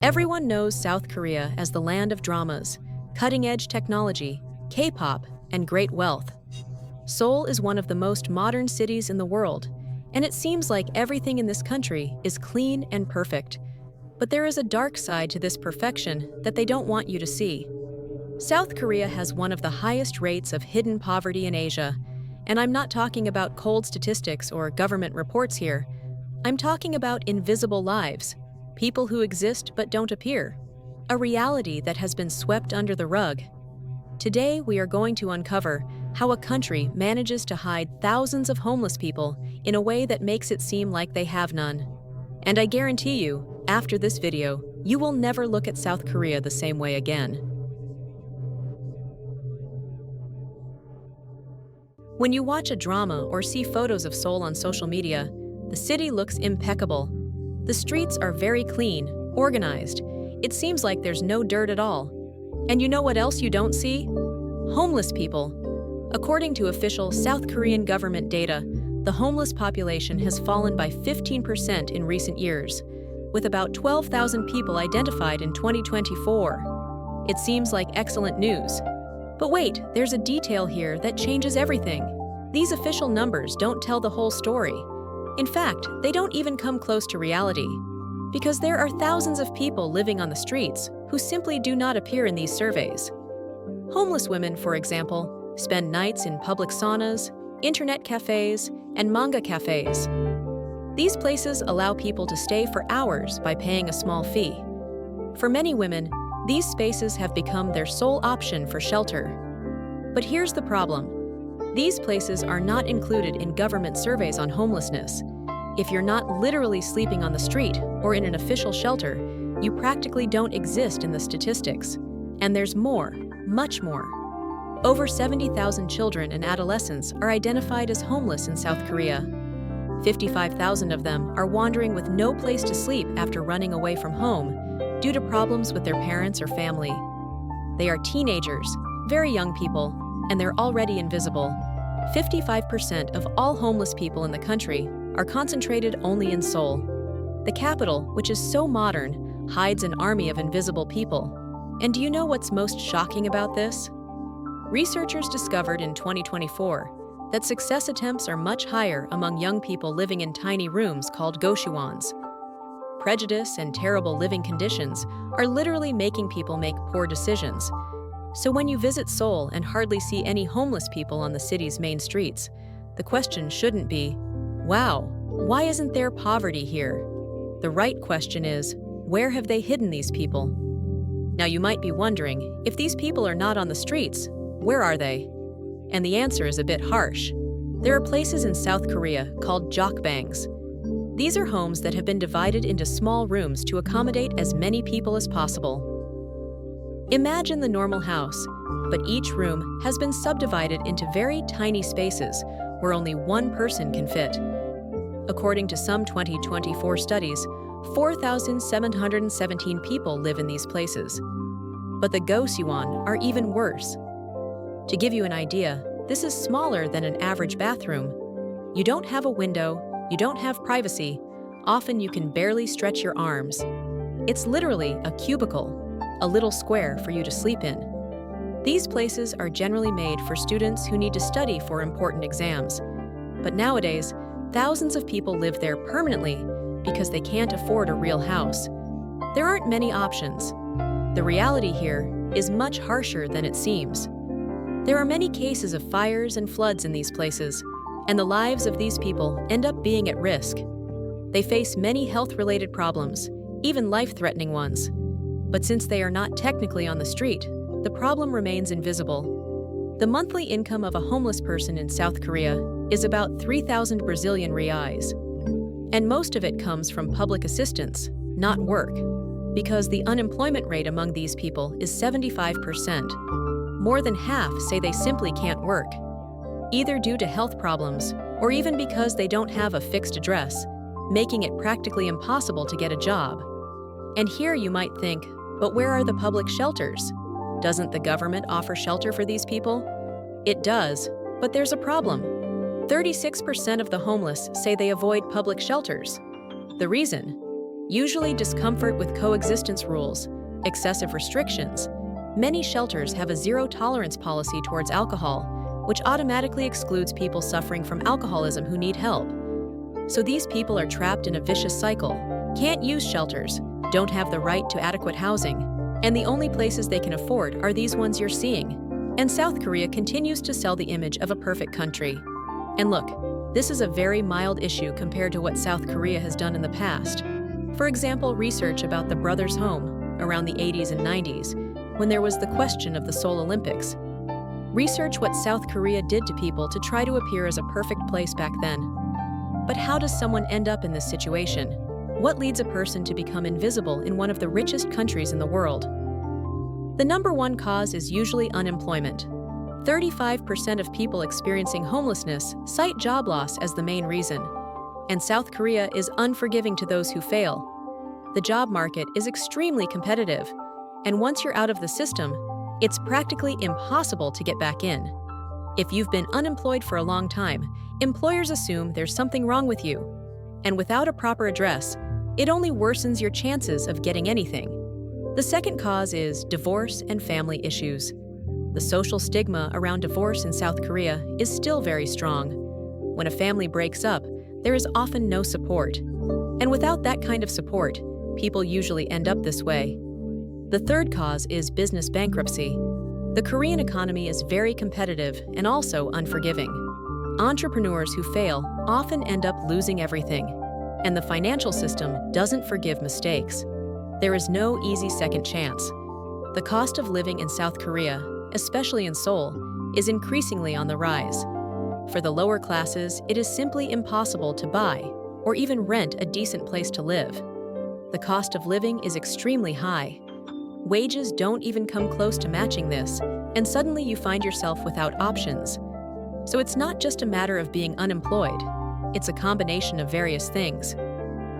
Everyone knows South Korea as the land of dramas, cutting-edge technology, K-pop, and great wealth. Seoul is one of the most modern cities in the world, and it seems like everything in this country is clean and perfect. But there is a dark side to this perfection that they don't want you to see. South Korea has one of the highest rates of hidden poverty in Asia, and I'm not talking about cold statistics or government reports here. I'm talking about invisible lives, people who exist but don't appear, a reality that has been swept under the rug. Today, we are going to uncover how a country manages to hide thousands of homeless people in a way that makes it seem like they have none. And I guarantee you, after this video, you will never look at South Korea the same way again. When you watch a drama or see photos of Seoul on social media, the city looks impeccable. The streets are very clean, organized. It seems like there's no dirt at all. And you know what else you don't see? Homeless people. According to official South Korean government data, the homeless population has fallen by 15% in recent years, with about 12,000 people identified in 2024. It seems like excellent news. But wait, there's a detail here that changes everything. These official numbers don't tell the whole story. In fact, they don't even come close to reality, because there are thousands of people living on the streets who simply do not appear in these surveys. Homeless women, for example, spend nights in public saunas, internet cafes, and manga cafes. These places allow people to stay for hours by paying a small fee. For many women, these spaces have become their sole option for shelter. But here's the problem. These places are not included in government surveys on homelessness. If you're not literally sleeping on the street or in an official shelter, you practically don't exist in the statistics. And there's more, much more. Over 70,000 children and adolescents are identified as homeless in South Korea. 55,000 of them are wandering with no place to sleep after running away from home due to problems with their parents or family. They are teenagers, very young people, and they're already invisible. 55% of all homeless people in the country are concentrated only in Seoul. The capital, which is so modern, hides an army of invisible people. And do you know what's most shocking about this? Researchers discovered in 2024 that success attempts are much higher among young people living in tiny rooms called goshwons. Prejudice and terrible living conditions are literally making people make poor decisions. So when you visit Seoul and hardly see any homeless people on the city's main streets, the question shouldn't be, wow, why isn't there poverty here? The right question is, where have they hidden these people? Now you might be wondering, if these people are not on the streets, where are they? And the answer is a bit harsh. There are places in South Korea called jokbangs. These are homes that have been divided into small rooms to accommodate as many people as possible. Imagine the normal house, but each room has been subdivided into very tiny spaces where only one person can fit. According to some 2024 studies, 4,717 people live in these places. But the goseon are even worse. To give you an idea, this is smaller than an average bathroom. You don't have a window, you don't have privacy, often you can barely stretch your arms. It's literally a cubicle, a little square for you to sleep in. These places are generally made for students who need to study for important exams. But nowadays, thousands of people live there permanently because they can't afford a real house. There aren't many options. The reality here is much harsher than it seems. There are many cases of fires and floods in these places, and the lives of these people end up being at risk. They face many health-related problems, even life-threatening ones. But since they are not technically on the street, the problem remains invisible. The monthly income of a homeless person in South Korea is about 3,000 Brazilian reais. And most of it comes from public assistance, not work, because the unemployment rate among these people is 75%. More than half say they simply can't work, either due to health problems or even because they don't have a fixed address, making it practically impossible to get a job. And here you might think, but where are the public shelters? Doesn't the government offer shelter for these people? It does, but there's a problem. 36% of the homeless say they avoid public shelters. The reason? Usually discomfort with coexistence rules, excessive restrictions. Many shelters have a zero-tolerance policy towards alcohol, which automatically excludes people suffering from alcoholism who need help. So these people are trapped in a vicious cycle, can't use shelters, don't have the right to adequate housing, and the only places they can afford are these ones you're seeing. And South Korea continues to sell the image of a perfect country. And look, this is a very mild issue compared to what South Korea has done in the past. For example, research about the Brothers' Home around the 80s and 90s, when there was the question of the Seoul Olympics. Research what South Korea did to people to try to appear as a perfect place back then. But how does someone end up in this situation? What leads a person to become invisible in one of the richest countries in the world? The number one cause is usually unemployment. 35% of people experiencing homelessness cite job loss as the main reason. And South Korea is unforgiving to those who fail. The job market is extremely competitive, and once you're out of the system, it's practically impossible to get back in. If you've been unemployed for a long time, employers assume there's something wrong with you. And without a proper address, it only worsens your chances of getting anything. The second cause is divorce and family issues. The social stigma around divorce in South Korea is still very strong. When a family breaks up, there is often no support. And without that kind of support, people usually end up this way. The third cause is business bankruptcy. The Korean economy is very competitive and also unforgiving. Entrepreneurs who fail often end up losing everything, and the financial system doesn't forgive mistakes. There is no easy second chance. The cost of living in South Korea, especially in Seoul, is increasingly on the rise. For the lower classes, it is simply impossible to buy or even rent a decent place to live. The cost of living is extremely high. Wages don't even come close to matching this, and suddenly you find yourself without options. So it's not just a matter of being unemployed, it's a combination of various things.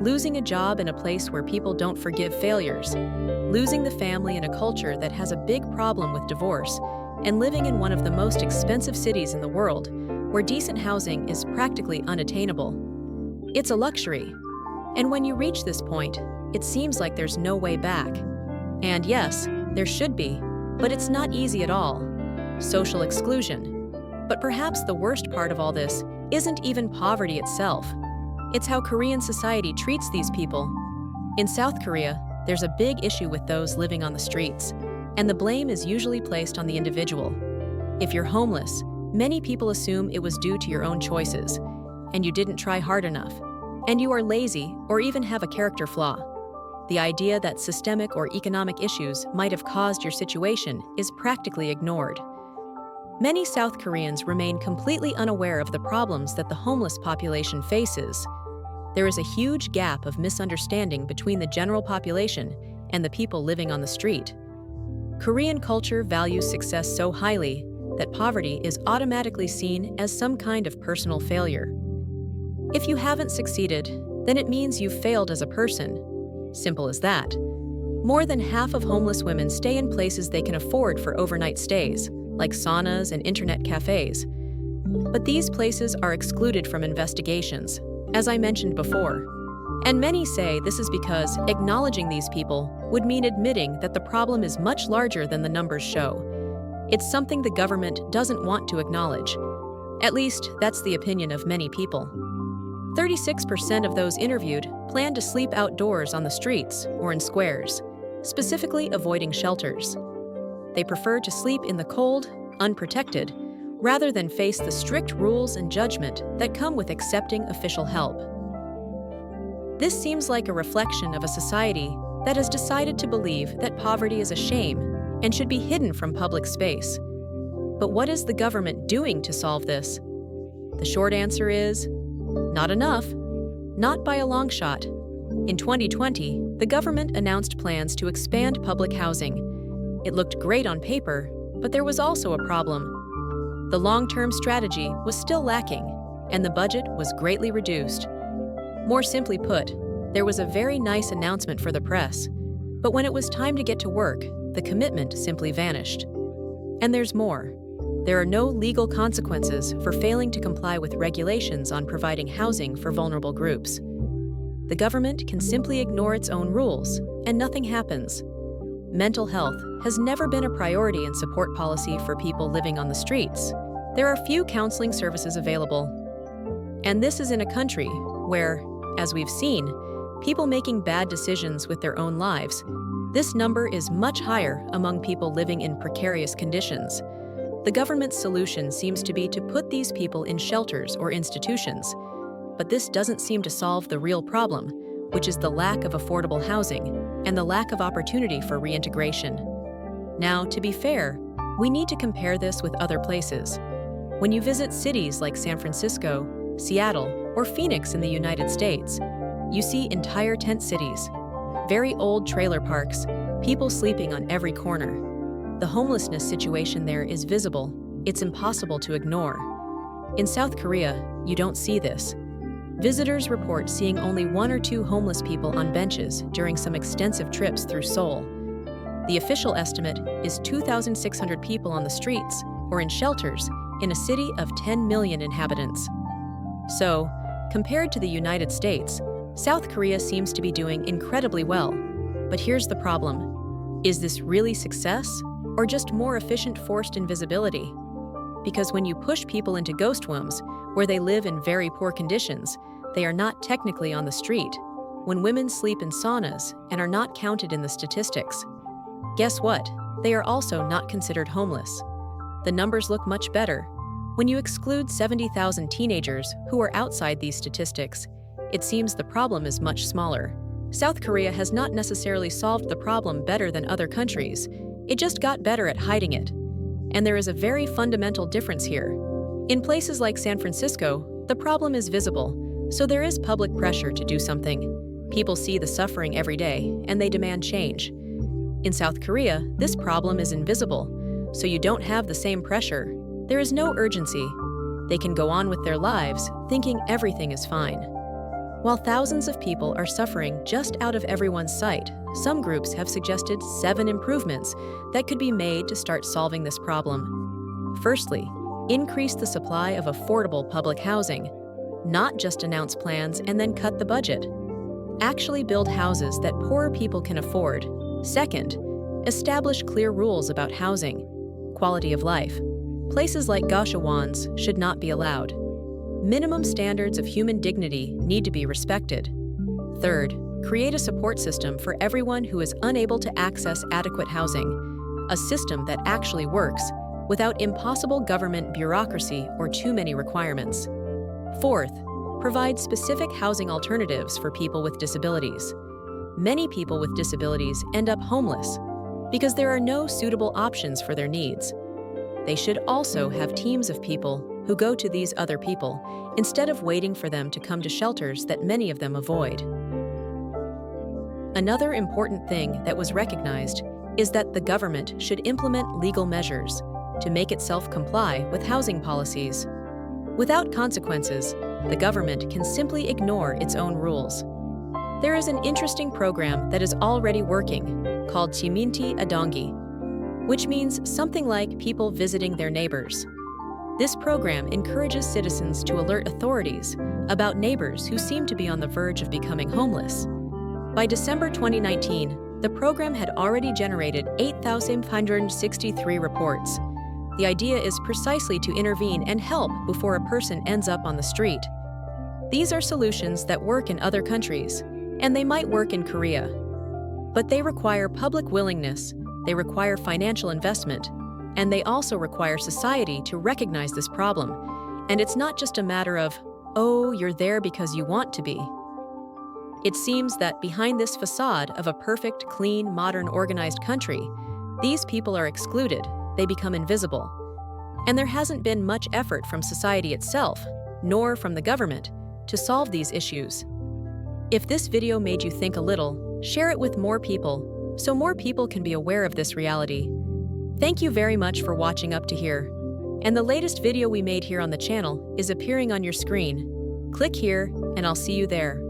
Losing a job in a place where people don't forgive failures, losing the family in a culture that has a big problem with divorce, and living in one of the most expensive cities in the world, where decent housing is practically unattainable. It's a luxury. And when you reach this point, it seems like there's no way back. And yes, there should be, but it's not easy at all. Social exclusion. But perhaps the worst part of all this isn't even poverty itself. It's how Korean society treats these people. In South Korea, there's a big issue with those living on the streets, and the blame is usually placed on the individual. If you're homeless, many people assume it was due to your own choices, and you didn't try hard enough, and you are lazy or even have a character flaw. The idea that systemic or economic issues might have caused your situation is practically ignored. Many South Koreans remain completely unaware of the problems that the homeless population faces. There is a huge gap of misunderstanding between the general population and the people living on the street. Korean culture values success so highly that poverty is automatically seen as some kind of personal failure. If you haven't succeeded, then it means you've failed as a person. Simple as that. More than half of homeless women stay in places they can afford for overnight stays, like saunas and internet cafes. But these places are excluded from investigations, as I mentioned before. And many say this is because acknowledging these people would mean admitting that the problem is much larger than the numbers show. It's something the government doesn't want to acknowledge. At least, that's the opinion of many people. 36% of those interviewed plan to sleep outdoors on the streets or in squares, specifically avoiding shelters. They prefer to sleep in the cold, unprotected, rather than face the strict rules and judgment that come with accepting official help. This seems like a reflection of a society that has decided to believe that poverty is a shame and should be hidden from public space. But what is the government doing to solve this? The short answer is not enough. Not by a long shot. In 2020, the government announced plans to expand public housing. It looked great on paper, but there was also a problem. The long-term strategy was still lacking, and the budget was greatly reduced. More simply put, there was a very nice announcement for the press, but when it was time to get to work, the commitment simply vanished. And there's more. There are no legal consequences for failing to comply with regulations on providing housing for vulnerable groups. The government can simply ignore its own rules, and nothing happens. Mental health has never been a priority in support policy for people living on the streets. There are few counseling services available. And this is in a country where, as we've seen, people making bad decisions with their own lives. This number is much higher among people living in precarious conditions. The government's solution seems to be to put these people in shelters or institutions. But this doesn't seem to solve the real problem, which is the lack of affordable housing and the lack of opportunity for reintegration. Now, to be fair, we need to compare this with other places. When you visit cities like San Francisco, Seattle, or Phoenix in the United States, you see entire tent cities, very old trailer parks, people sleeping on every corner. The homelessness situation there is visible. It's impossible to ignore. In South Korea, you don't see this. Visitors report seeing only 1 or 2 homeless people on benches during some extensive trips through Seoul. The official estimate is 2,600 people on the streets or in shelters in a city of 10 million inhabitants. So, compared to the United States, South Korea seems to be doing incredibly well. But here's the problem. Is this really success, or just more efficient forced invisibility? Because when you push people into ghost homes, where they live in very poor conditions, they are not technically on the street. When women sleep in saunas and are not counted in the statistics, guess what? They are also not considered homeless. The numbers look much better. When you exclude 70,000 teenagers who are outside these statistics, it seems the problem is much smaller. South Korea has not necessarily solved the problem better than other countries. It just got better at hiding it. And there is a very fundamental difference here. In places like San Francisco, the problem is visible, so there is public pressure to do something. People see the suffering every day, and they demand change. In South Korea, this problem is invisible, so you don't have the same pressure. There is no urgency. They can go on with their lives, thinking everything is fine. While thousands of people are suffering just out of everyone's sight, some groups have suggested 7 improvements that could be made to start solving this problem. Firstly, increase the supply of affordable public housing. Not just announce plans and then cut the budget. Actually build houses that poorer people can afford. Second, establish clear rules about housing, quality of life. Places like gashawons should not be allowed. Minimum standards of human dignity need to be respected. Third, create a support system for everyone who is unable to access adequate housing, a system that actually works without impossible government bureaucracy or too many requirements. Fourth, provide specific housing alternatives for people with disabilities. Many people with disabilities end up homeless because there are no suitable options for their needs. They should also have teams of people who go to these other people instead of waiting for them to come to shelters that many of them avoid. Another important thing that was recognized is that the government should implement legal measures to make itself comply with housing policies. Without consequences, the government can simply ignore its own rules. There is an interesting program that is already working called Chiminti Adongi, which means something like people visiting their neighbors. This program encourages citizens to alert authorities about neighbors who seem to be on the verge of becoming homeless. By December 2019, the program had already generated 8,563 reports. The idea is precisely to intervene and help before a person ends up on the street. These are solutions that work in other countries, and they might work in Korea. But they require public willingness, they require financial investment, and they also require society to recognize this problem. And it's not just a matter of, oh, you're there because you want to be. It seems that behind this facade of a perfect, clean, modern, organized country, these people are excluded, they become invisible. And there hasn't been much effort from society itself, nor from the government, to solve these issues. If this video made you think a little, share it with more people, so more people can be aware of this reality. Thank you very much for watching up to here. And the latest video we made here on the channel is appearing on your screen. Click here, and I'll see you there.